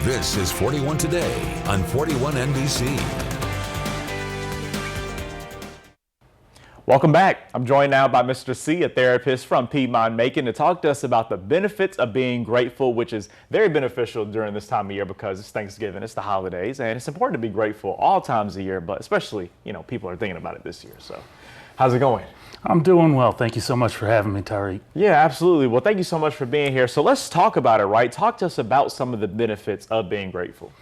This is 41 Today on 41 NBC. Welcome back. I'm joined now by Mr. C, a therapist from Piedmont Macon, to talk to us about the benefits of being grateful, which is very beneficial during this time of year because it's Thanksgiving, it's the holidays, and it's important to be grateful all times of year, but especially, people are thinking about it this year. So how's it going? I'm doing well. Thank you so much for having me, Tariq. Yeah, absolutely. Well, thank you so much for being here. So let's talk about it, right? Talk to us about some of the benefits of being grateful.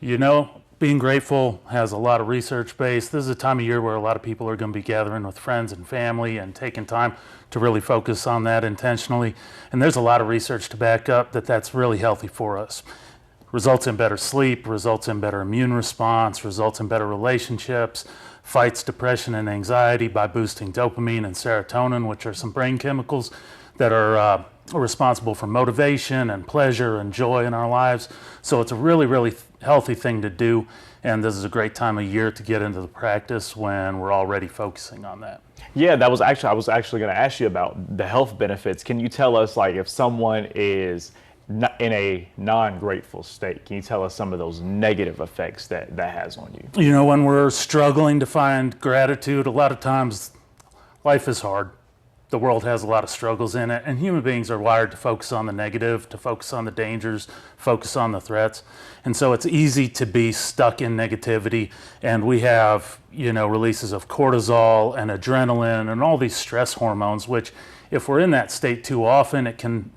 Being grateful has a lot of research base. This is a time of year where a lot of people are going to be gathering with friends and family and taking time to really focus on that intentionally. And there's a lot of research to back up that that's really healthy for us. Results in better sleep, results in better immune response, results in better relationships, fights depression and anxiety by boosting dopamine and serotonin, which are some brain chemicals that are responsible for motivation and pleasure and joy in our lives. So it's a really, really healthy thing to do. And this is a great time of year to get into the practice when we're already focusing on that. Yeah, I was actually going to ask you about the health benefits. Can you tell us, like, if someone is in a non-grateful state, can you tell us some of those negative effects that has on you? When we're struggling to find gratitude, a lot of times life is hard. The world has a lot of struggles in it, and human beings are wired to focus on the negative, to focus on the dangers, focus on the threats. And so it's easy to be stuck in negativity, and we have, releases of cortisol and adrenaline and all these stress hormones, which if we're in that state too often, it can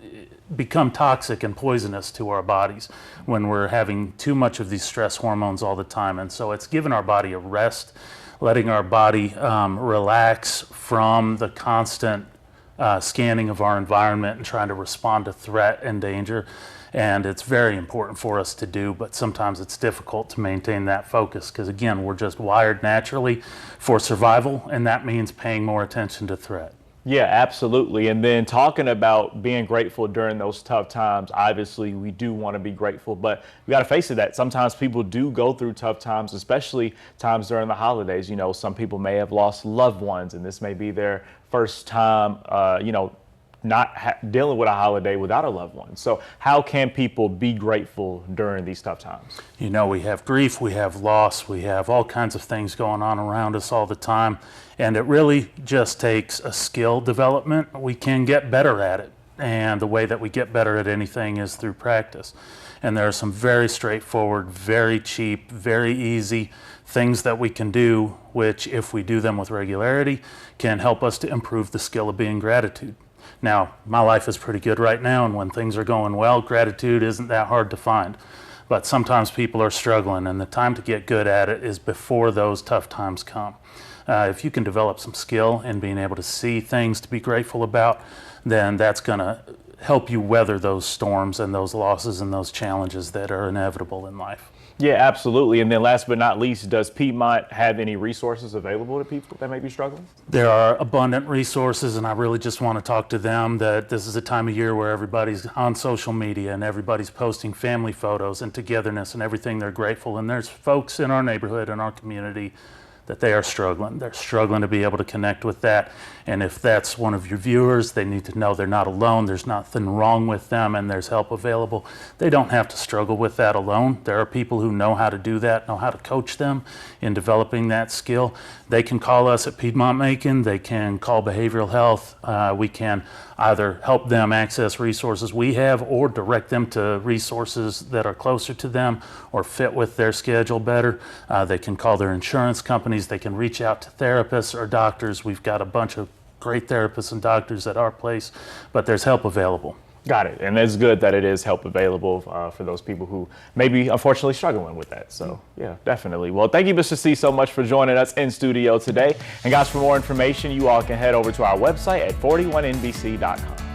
become toxic and poisonous to our bodies when we're having too much of these stress hormones all the time. And so it's giving our body a rest, letting our body relax from the constant scanning of our environment and trying to respond to threat and danger. And it's very important for us to do, but sometimes it's difficult to maintain that focus because, again, we're just wired naturally for survival, and that means paying more attention to threat. Yeah, absolutely. And then talking about being grateful during those tough times, obviously we do want to be grateful, but we got to face it that sometimes people do go through tough times, especially times during the holidays. Some people may have lost loved ones, and this may be their first time, not dealing with a holiday without a loved one. So how can people be grateful during these tough times? We have grief, we have loss, we have all kinds of things going on around us all the time. And it really just takes a skill development. We can get better at it. And the way that we get better at anything is through practice. And there are some very straightforward, very cheap, very easy things that we can do, which if we do them with regularity, can help us to improve the skill of being gratitude. Now, my life is pretty good right now, and when things are going well, gratitude isn't that hard to find. But sometimes people are struggling, and the time to get good at it is before those tough times come. If you can develop some skill in being able to see things to be grateful about, then that's going to help you weather those storms and those losses and those challenges that are inevitable in life. Yeah, absolutely. And then last but not least, does Piedmont have any resources available to people that may be struggling? There are abundant resources, and I really just want to talk to them that this is a time of year where everybody's on social media and everybody's posting family photos and togetherness and everything they're grateful. And there's folks in our neighborhood and our community that they are struggling. They're struggling to be able to connect with that. And if that's one of your viewers, they need to know they're not alone. There's nothing wrong with them, and there's help available. They don't have to struggle with that alone. There are people who know how to do that, know how to coach them in developing that skill. They can call us at Piedmont Macon. They can call behavioral health. We can either help them access resources we have or direct them to resources that are closer to them or fit with their schedule better. They can call their insurance companies. They can reach out to therapists or doctors. We've got a bunch of great therapists and doctors at our place, but there's help available. Got it. And it's good that it is help available for those people who may be unfortunately struggling with that. So yeah, definitely. Well, thank you, Mr. C, so much for joining us in studio today. And guys, for more information, you all can head over to our website at 41nbc.com.